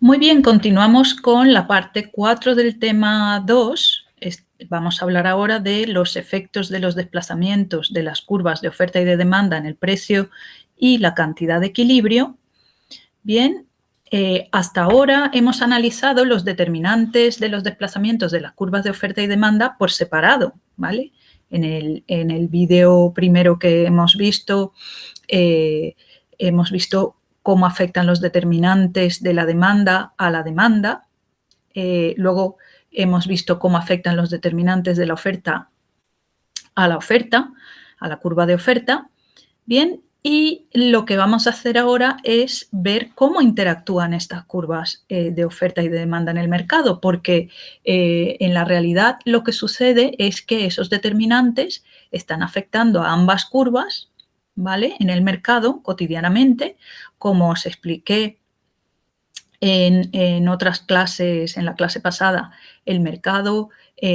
Muy bien, continuamos con la parte 4 del tema 2. Vamos a hablar ahora de los efectos de los desplazamientos de las curvas de oferta y de demanda en el precio y la cantidad de equilibrio. Bien, hasta ahora hemos analizado los determinantes de los desplazamientos de las curvas de oferta y demanda por separado, ¿vale? En el vídeo primero que hemos visto cómo afectan los determinantes de la demanda a la demanda. Luego hemos visto cómo afectan los determinantes de la oferta, a la curva de oferta. Bien, y lo que vamos a hacer ahora es ver cómo interactúan estas curvas de oferta y de demanda en el mercado, porque en la realidad lo que sucede es que esos determinantes están afectando a ambas curvas, ¿vale? En el mercado cotidianamente, como os expliqué en otras clases, en la clase pasada, el mercado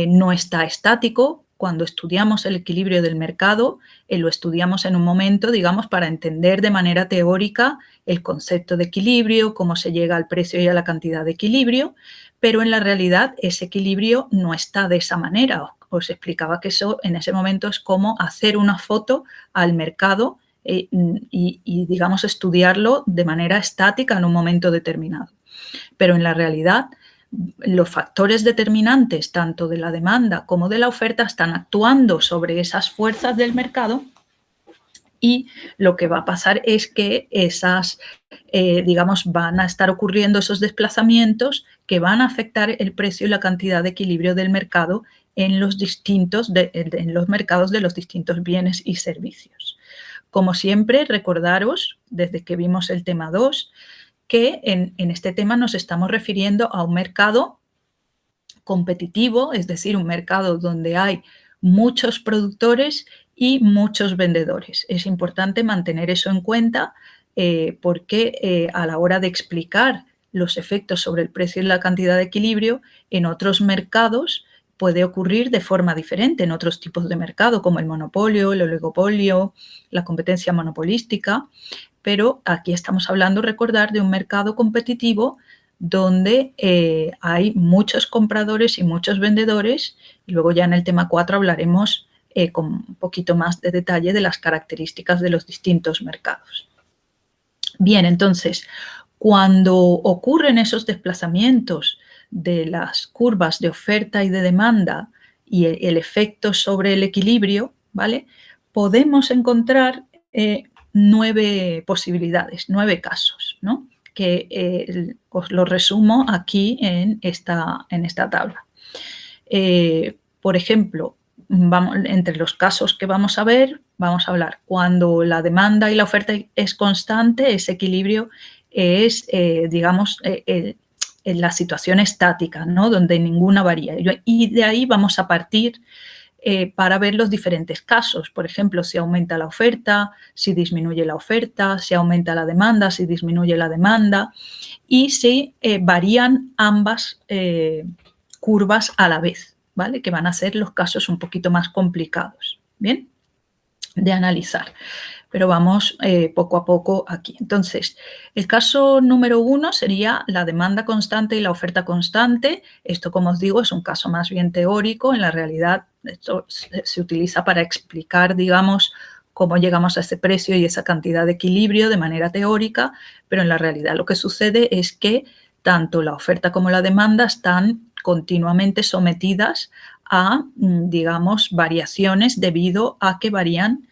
no está estático. Cuando estudiamos el equilibrio del mercado, lo estudiamos en un momento, digamos, para entender de manera teórica el concepto de equilibrio, cómo se llega al precio y a la cantidad de equilibrio, pero en la realidad ese equilibrio no está de esa manera. Os explicaba que eso en ese momento es como hacer una foto al mercado y, digamos, estudiarlo de manera estática en un momento determinado. Pero en la realidad, los factores determinantes tanto de la demanda como de la oferta están actuando sobre esas fuerzas del mercado y lo que va a pasar es que van a estar ocurriendo esos desplazamientos que van a afectar el precio y la cantidad de equilibrio del mercado en los mercados de los distintos bienes y servicios. Como siempre, recordaros, desde que vimos el tema 2, que en este tema nos estamos refiriendo a un mercado competitivo, es decir, un mercado donde hay muchos productores y muchos vendedores. Es importante mantener eso en cuenta porque a la hora de explicar los efectos sobre el precio y la cantidad de equilibrio, en otros mercados puede ocurrir de forma diferente, en otros tipos de mercado, como el monopolio, el oligopolio, la competencia monopolística, pero aquí estamos hablando, recordar, de un mercado competitivo donde hay muchos compradores y muchos vendedores, y luego ya en el tema 4 hablaremos con un poquito más de detalle de las características de los distintos mercados. Bien, entonces, cuando ocurren esos desplazamientos de las curvas de oferta y de demanda y el efecto sobre el equilibrio, ¿vale? Podemos encontrar 9 posibilidades, 9 casos, ¿no? Que os lo resumo aquí en esta tabla. Por ejemplo, entre los casos que vamos a ver, vamos a hablar cuando la demanda y la oferta es constante, ese equilibrio es, en la situación estática, ¿no? Donde ninguna varía. Y de ahí vamos a partir para ver los diferentes casos. Por ejemplo, si aumenta la oferta, si disminuye la oferta, si aumenta la demanda, si disminuye la demanda y si varían ambas curvas a la vez, ¿vale? Que van a ser los casos un poquito más complicados, ¿bien? De analizar. Pero vamos poco a poco aquí. Entonces, el caso número 1 sería la demanda constante y la oferta constante. Esto, como os digo, es un caso más bien teórico. En la realidad, esto se utiliza para explicar, digamos, cómo llegamos a ese precio y esa cantidad de equilibrio de manera teórica, pero en la realidad lo que sucede es que tanto la oferta como la demanda están continuamente sometidas a, digamos, variaciones debido a que varían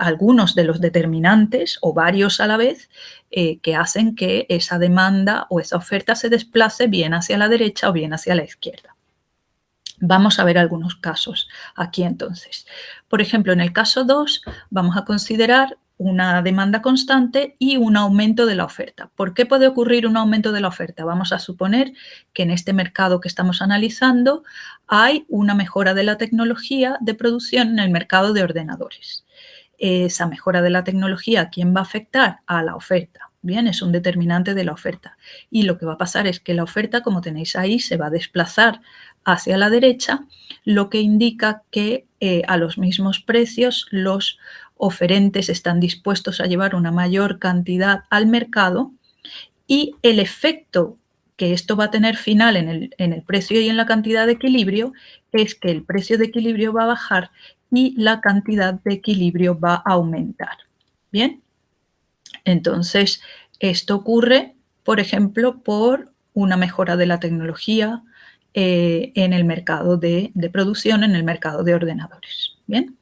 algunos de los determinantes o varios a la vez que hacen que esa demanda o esa oferta se desplace bien hacia la derecha o bien hacia la izquierda. Vamos a ver algunos casos aquí entonces. Por ejemplo, en el caso 2 vamos a considerar una demanda constante y un aumento de la oferta. ¿Por qué puede ocurrir un aumento de la oferta? Vamos a suponer que en este mercado que estamos analizando hay una mejora de la tecnología de producción en el mercado de ordenadores. Esa mejora de la tecnología, ¿a quién va a afectar? A la oferta. Bien, es un determinante de la oferta. Y lo que va a pasar es que la oferta, como tenéis ahí, se va a desplazar hacia la derecha, lo que indica que a los mismos precios los oferentes están dispuestos a llevar una mayor cantidad al mercado y el efecto que esto va a tener final en el precio y en la cantidad de equilibrio es que el precio de equilibrio va a bajar y la cantidad de equilibrio va a aumentar. ¿Bien? Entonces, esto ocurre, por ejemplo, por una mejora de la tecnología en el mercado de producción, en el mercado de ordenadores. ¿Bien?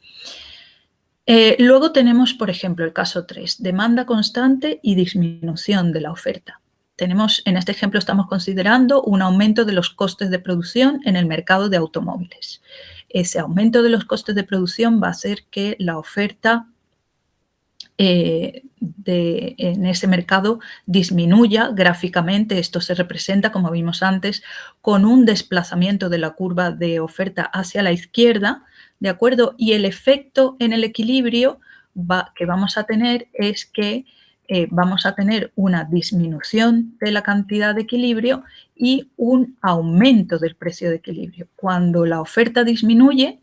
Luego tenemos, por ejemplo, el caso 3, demanda constante y disminución de la oferta. En este ejemplo estamos considerando un aumento de los costes de producción en el mercado de automóviles. Ese aumento de los costes de producción va a hacer que la oferta en ese mercado disminuya gráficamente. Esto se representa, como vimos antes, con un desplazamiento de la curva de oferta hacia la izquierda, ¿de acuerdo? Y el efecto en el equilibrio que vamos a tener es que vamos a tener una disminución de la cantidad de equilibrio y un aumento del precio de equilibrio. Cuando la oferta disminuye,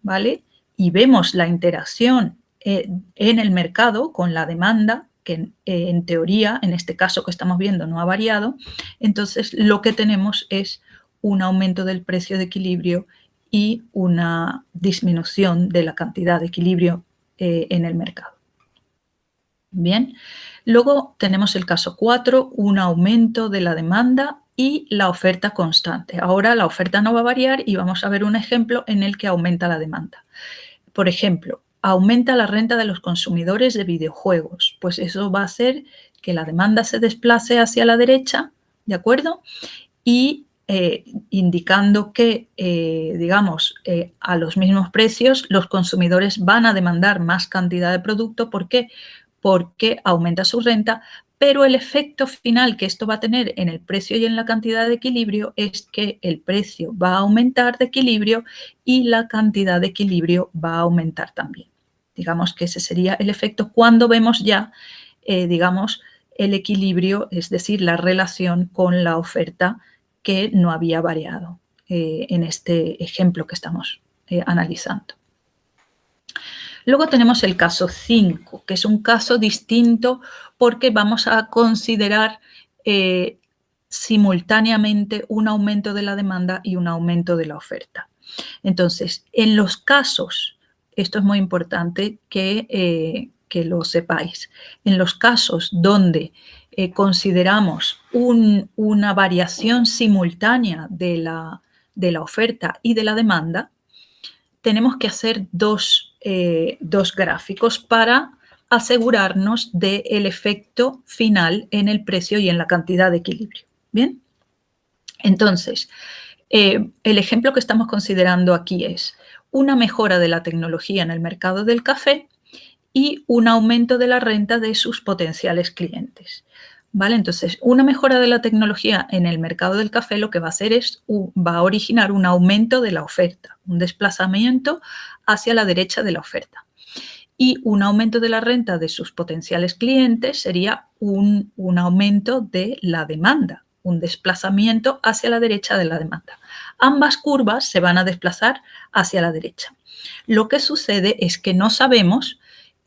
¿vale? Y vemos la interacción en el mercado con la demanda, que en teoría, en este caso que estamos viendo, no ha variado, entonces lo que tenemos es un aumento del precio de equilibrio y una disminución de la cantidad de equilibrio en el mercado. Bien, luego tenemos el caso 4, un aumento de la demanda y la oferta constante. Ahora la oferta no va a variar y vamos a ver un ejemplo en el que aumenta la demanda. Por ejemplo, aumenta la renta de los consumidores de videojuegos. Pues eso va a hacer que la demanda se desplace hacia la derecha, ¿de acuerdo? Y indicando que, digamos, a los mismos precios, los consumidores van a demandar más cantidad de producto. ¿Por qué? Porque aumenta su renta, pero el efecto final que esto va a tener en el precio y en la cantidad de equilibrio es que el precio va a aumentar de equilibrio y la cantidad de equilibrio va a aumentar también. Digamos que ese sería el efecto cuando vemos ya, digamos, el equilibrio, es decir, la relación con la oferta que no había variado en este ejemplo que estamos analizando. Luego tenemos el caso 5, que es un caso distinto porque vamos a considerar simultáneamente un aumento de la demanda y un aumento de la oferta. Entonces, en los casos, esto es muy importante que lo sepáis, en los casos donde consideramos una variación simultánea de la oferta y de la demanda, tenemos que hacer dos gráficos para asegurarnos del efecto final en el precio y en la cantidad de equilibrio. ¿Bien? Entonces, el ejemplo que estamos considerando aquí es una mejora de la tecnología en el mercado del café y un aumento de la renta de sus potenciales clientes. ¿Vale? Entonces, una mejora de la tecnología en el mercado del café lo que va a hacer va a originar un aumento de la oferta, un desplazamiento hacia la derecha de la oferta. Y un aumento de la renta de sus potenciales clientes sería un aumento de la demanda, un desplazamiento hacia la derecha de la demanda. Ambas curvas se van a desplazar hacia la derecha. Lo que sucede es que no sabemos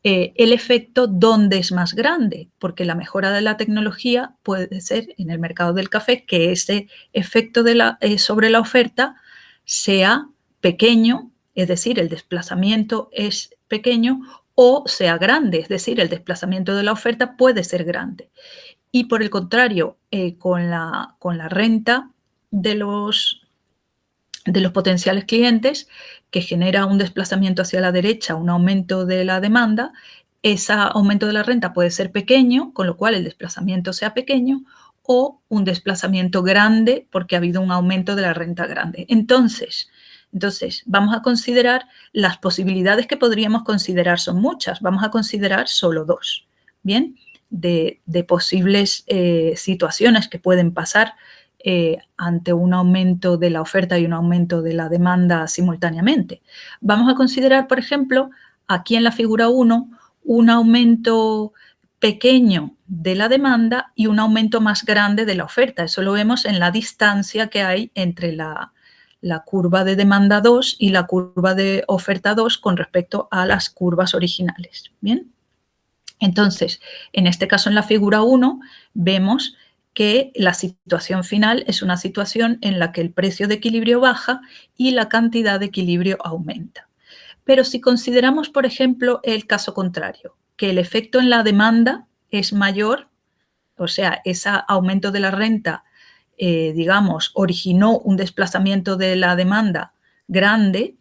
el efecto dónde es más grande, porque la mejora de la tecnología puede ser en el mercado del café que ese efecto sobre la oferta sea pequeño, es decir, el desplazamiento es pequeño, o sea grande, es decir, el desplazamiento de la oferta puede ser grande. Y por el contrario, con la renta de los potenciales clientes, que genera un desplazamiento hacia la derecha, un aumento de la demanda, ese aumento de la renta puede ser pequeño, con lo cual el desplazamiento sea pequeño, o un desplazamiento grande porque ha habido un aumento de la renta grande. Entonces vamos a considerar las posibilidades que podríamos considerar, son muchas, vamos a considerar solo dos, ¿bien? De posibles situaciones que pueden pasar ante un aumento de la oferta y un aumento de la demanda simultáneamente. Vamos a considerar, por ejemplo, aquí en la figura 1, un aumento pequeño de la demanda y un aumento más grande de la oferta. Eso lo vemos en la distancia que hay entre la curva de demanda 2 y la curva de oferta 2 con respecto a las curvas originales. ¿Bien? Entonces, en este caso, en la figura 1, vemos que la situación final es una situación en la que el precio de equilibrio baja y la cantidad de equilibrio aumenta. Pero si consideramos, por ejemplo, el caso contrario, que el efecto en la demanda es mayor, o sea, ese aumento de la renta, digamos, originó un desplazamiento de la demanda grande,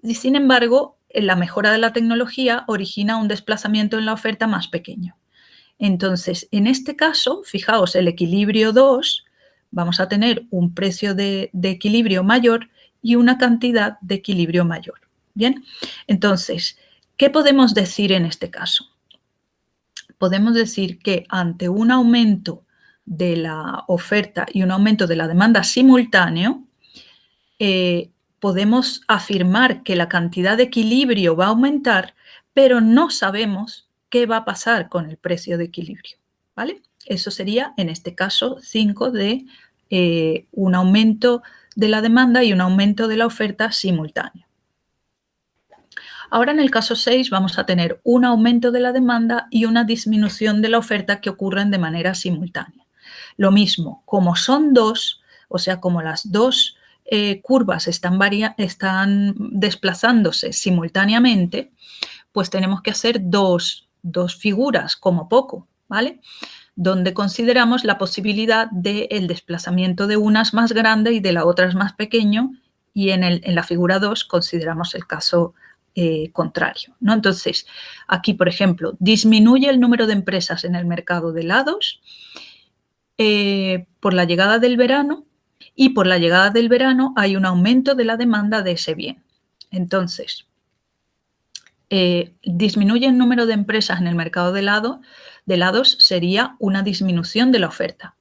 y sin embargo, la mejora de la tecnología origina un desplazamiento en la oferta más pequeño. Entonces, en este caso, fijaos, el equilibrio 2, vamos a tener un precio de equilibrio mayor y una cantidad de equilibrio mayor. Bien, entonces, ¿qué podemos decir en este caso? Podemos decir que ante un aumento de la oferta y un aumento de la demanda simultáneo, podemos afirmar que la cantidad de equilibrio va a aumentar, pero no sabemos qué va a pasar con el precio de equilibrio, ¿vale? Eso sería, en este caso, 5 de un aumento de la demanda y un aumento de la oferta simultáneo. Ahora, en el caso 6, vamos a tener un aumento de la demanda y una disminución de la oferta que ocurren de manera simultánea. Lo mismo, como son dos, o sea, como las dos curvas están desplazándose simultáneamente, pues tenemos que hacer dos figuras como poco, ¿vale? Donde consideramos la posibilidad del desplazamiento de una es más grande y de la otra es más pequeño, y en la figura 2 consideramos el caso contrario, ¿no? Entonces, aquí, por ejemplo, disminuye el número de empresas en el mercado de helados por la llegada del verano, y por la llegada del verano hay un aumento de la demanda de ese bien. Entonces, disminuye el número de empresas en el mercado de helados sería una disminución de la oferta.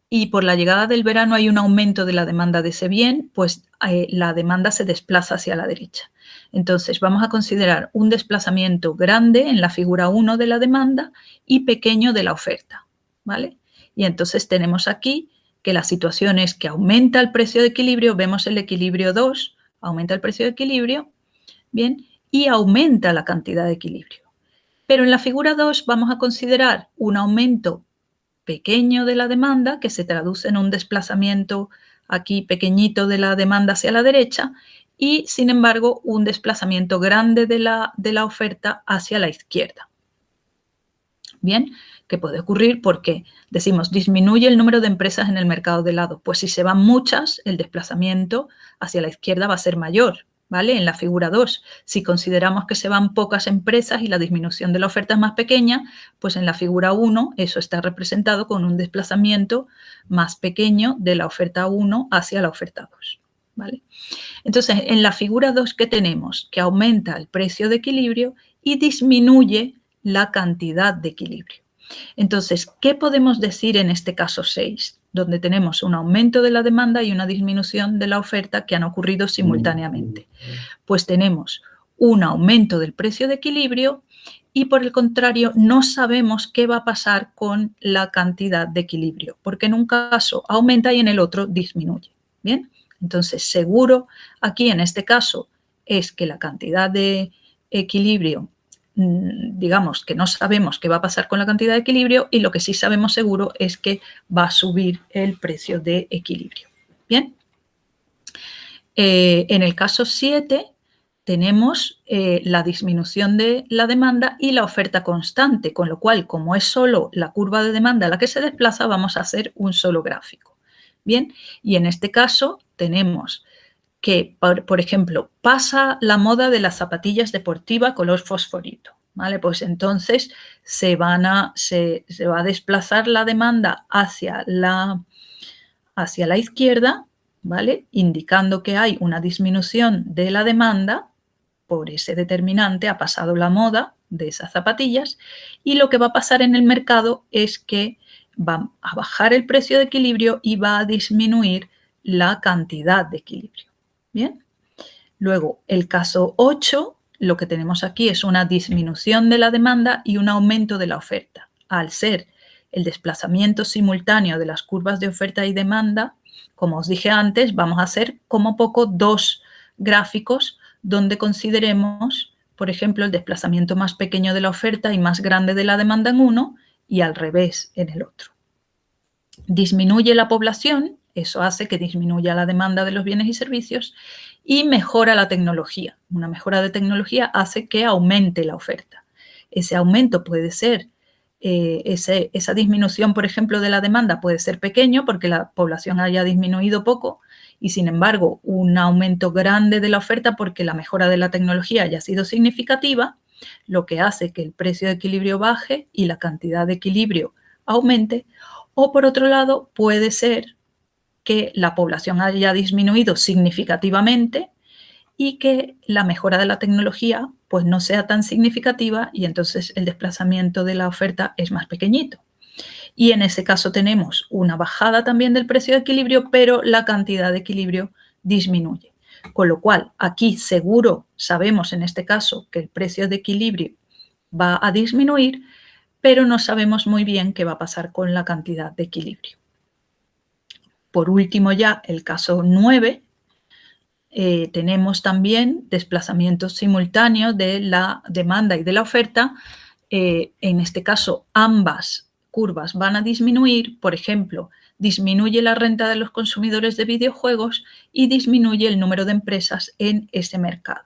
Y por la llegada del verano hay un aumento de la demanda de ese bien, pues la demanda se desplaza hacia la derecha. Entonces, vamos a considerar un desplazamiento grande en la figura 1 de la demanda y pequeño de la oferta, ¿vale? Y entonces tenemos aquí que la situación es que aumenta el precio de equilibrio, vemos el equilibrio 2, aumenta el precio de equilibrio, bien, y aumenta la cantidad de equilibrio. Pero en la figura 2 vamos a considerar un aumento pequeño de la demanda, que se traduce en un desplazamiento aquí pequeñito de la demanda hacia la derecha, y sin embargo un desplazamiento grande de la oferta hacia la izquierda. Bien, ¿qué puede ocurrir? Porque decimos disminuye el número de empresas en el mercado de helado. Pues si se van muchas, el desplazamiento hacia la izquierda va a ser mayor, ¿vale? En la figura 2, si consideramos que se van pocas empresas y la disminución de la oferta es más pequeña, pues en la figura 1 eso está representado con un desplazamiento más pequeño de la oferta 1 hacia la oferta 2, ¿vale? Entonces, en la figura 2, ¿qué tenemos? Que aumenta el precio de equilibrio y disminuye la cantidad de equilibrio. Entonces, ¿qué podemos decir en este caso 6? Donde tenemos un aumento de la demanda y una disminución de la oferta que han ocurrido simultáneamente. Pues tenemos un aumento del precio de equilibrio y, por el contrario, no sabemos qué va a pasar con la cantidad de equilibrio, porque en un caso aumenta y en el otro disminuye. Bien, entonces seguro aquí en este caso es que la cantidad de equilibrio, digamos que no sabemos qué va a pasar con la cantidad de equilibrio, y lo que sí sabemos seguro es que va a subir el precio de equilibrio. Bien, en el caso 7 tenemos la disminución de la demanda y la oferta constante, con lo cual, como es solo la curva de demanda la que se desplaza, vamos a hacer un solo gráfico. Bien, y en este caso tenemos que, por ejemplo, pasa la moda de las zapatillas deportivas color fosforito, ¿vale? Pues entonces se va a desplazar la demanda hacia la izquierda, ¿vale? Indicando que hay una disminución de la demanda por ese determinante, ha pasado la moda de esas zapatillas, y lo que va a pasar en el mercado es que va a bajar el precio de equilibrio y va a disminuir la cantidad de equilibrio. Bien, luego el caso 8, lo que tenemos aquí es una disminución de la demanda y un aumento de la oferta. Al ser el desplazamiento simultáneo de las curvas de oferta y demanda, como os dije antes, vamos a hacer como poco dos gráficos donde consideremos, por ejemplo, el desplazamiento más pequeño de la oferta y más grande de la demanda en uno, y al revés en el otro. disminuye la población, eso hace que disminuya la demanda de los bienes y servicios y mejora la tecnología. Una mejora de tecnología hace que aumente la oferta. Ese aumento puede ser, esa disminución, por ejemplo, de la demanda puede ser pequeño porque la población haya disminuido poco y, sin embargo, un aumento grande de la oferta porque la mejora de la tecnología haya sido significativa, lo que hace que el precio de equilibrio baje y la cantidad de equilibrio aumente. O, por otro lado, puede ser que la población haya disminuido significativamente y que la mejora de la tecnología pues no sea tan significativa y entonces el desplazamiento de la oferta es más pequeñito. Y en ese caso tenemos una bajada también del precio de equilibrio, pero la cantidad de equilibrio disminuye. Con lo cual, aquí seguro sabemos en este caso que el precio de equilibrio va a disminuir, pero no sabemos muy bien qué va a pasar con la cantidad de equilibrio. Por último, ya el caso 9, tenemos también desplazamientos simultáneos de la demanda y de la oferta. En este caso, ambas curvas van a disminuir. Por ejemplo, disminuye la renta de los consumidores de videojuegos y disminuye el número de empresas en ese mercado.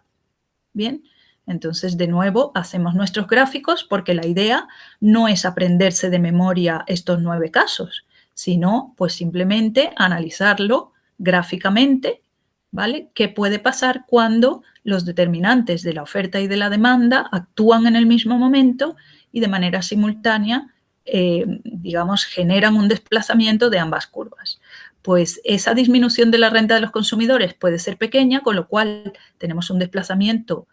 Bien, entonces de nuevo hacemos nuestros gráficos porque la idea no es aprenderse de memoria estos 9 casos, sino pues simplemente analizarlo gráficamente, ¿vale? ¿Qué puede pasar cuando los determinantes de la oferta y de la demanda actúan en el mismo momento y de manera simultánea, digamos, generan un desplazamiento de ambas curvas? Pues esa disminución de la renta de los consumidores puede ser pequeña, con lo cual tenemos un desplazamiento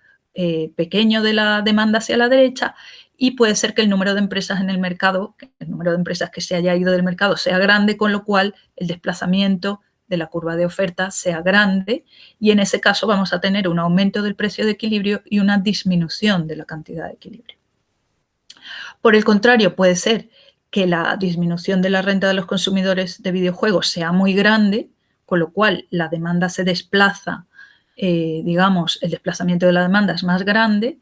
pequeño de la demanda hacia la derecha y puede ser que el número de empresas en el mercado, el número de empresas que se haya ido del mercado sea grande, con lo cual el desplazamiento de la curva de oferta sea grande y en ese caso vamos a tener un aumento del precio de equilibrio y una disminución de la cantidad de equilibrio. Por el contrario, puede ser que la disminución de la renta de los consumidores de videojuegos sea muy grande, con lo cual la demanda se desplaza, digamos, el desplazamiento de la demanda es más grande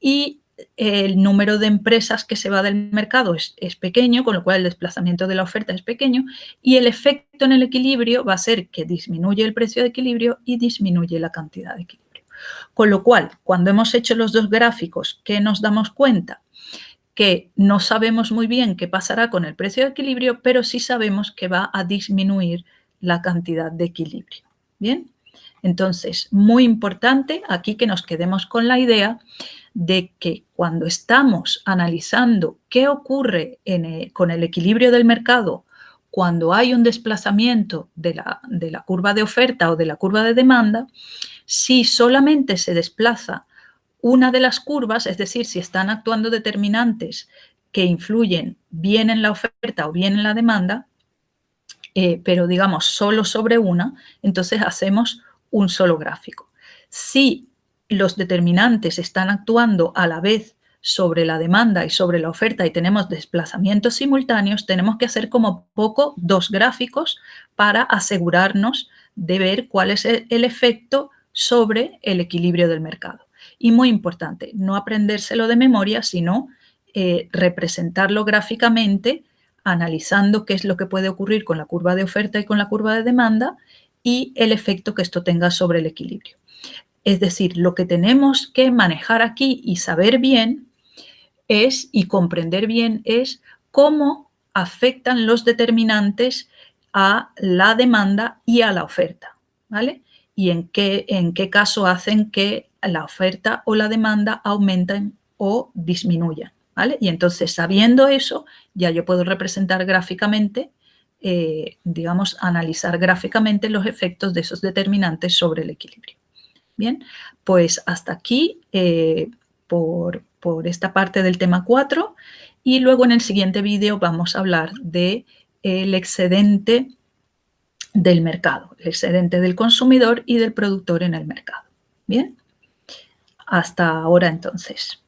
y el número de empresas que se va del mercado es pequeño, con lo cual el desplazamiento de la oferta es pequeño y el efecto en el equilibrio va a ser que disminuye el precio de equilibrio y disminuye la cantidad de equilibrio. Con lo cual, cuando hemos hecho los dos gráficos, ¿qué nos damos cuenta? Que no sabemos muy bien qué pasará con el precio de equilibrio, pero sí sabemos que va a disminuir la cantidad de equilibrio. ¿Bien? Entonces, muy importante aquí que nos quedemos con la idea de que cuando estamos analizando qué ocurre con el equilibrio del mercado, cuando hay un desplazamiento de la curva de oferta o de la curva de demanda, si solamente se desplaza una de las curvas, es decir, si están actuando determinantes que influyen bien en la oferta o bien en la demanda, pero digamos solo sobre una, entonces hacemos un solo gráfico. Si los determinantes están actuando a la vez sobre la demanda y sobre la oferta y tenemos desplazamientos simultáneos, tenemos que hacer como poco 2 gráficos para asegurarnos de ver cuál es el efecto sobre el equilibrio del mercado. Y muy importante, no aprendérselo de memoria, sino representarlo gráficamente, analizando qué es lo que puede ocurrir con la curva de oferta y con la curva de demanda y el efecto que esto tenga sobre el equilibrio. Es decir, lo que tenemos que manejar aquí y saber bien y comprender bien es cómo afectan los determinantes a la demanda y a la oferta, ¿vale? Y en qué caso hacen que la oferta o la demanda aumenten o disminuyan, ¿vale? Y entonces, sabiendo eso, ya yo puedo representar gráficamente, digamos, analizar gráficamente los efectos de esos determinantes sobre el equilibrio. Bien, pues hasta aquí por esta parte del tema 4 y luego en el siguiente vídeo vamos a hablar del excedente del mercado, el excedente del consumidor y del productor en el mercado. Bien, hasta ahora entonces.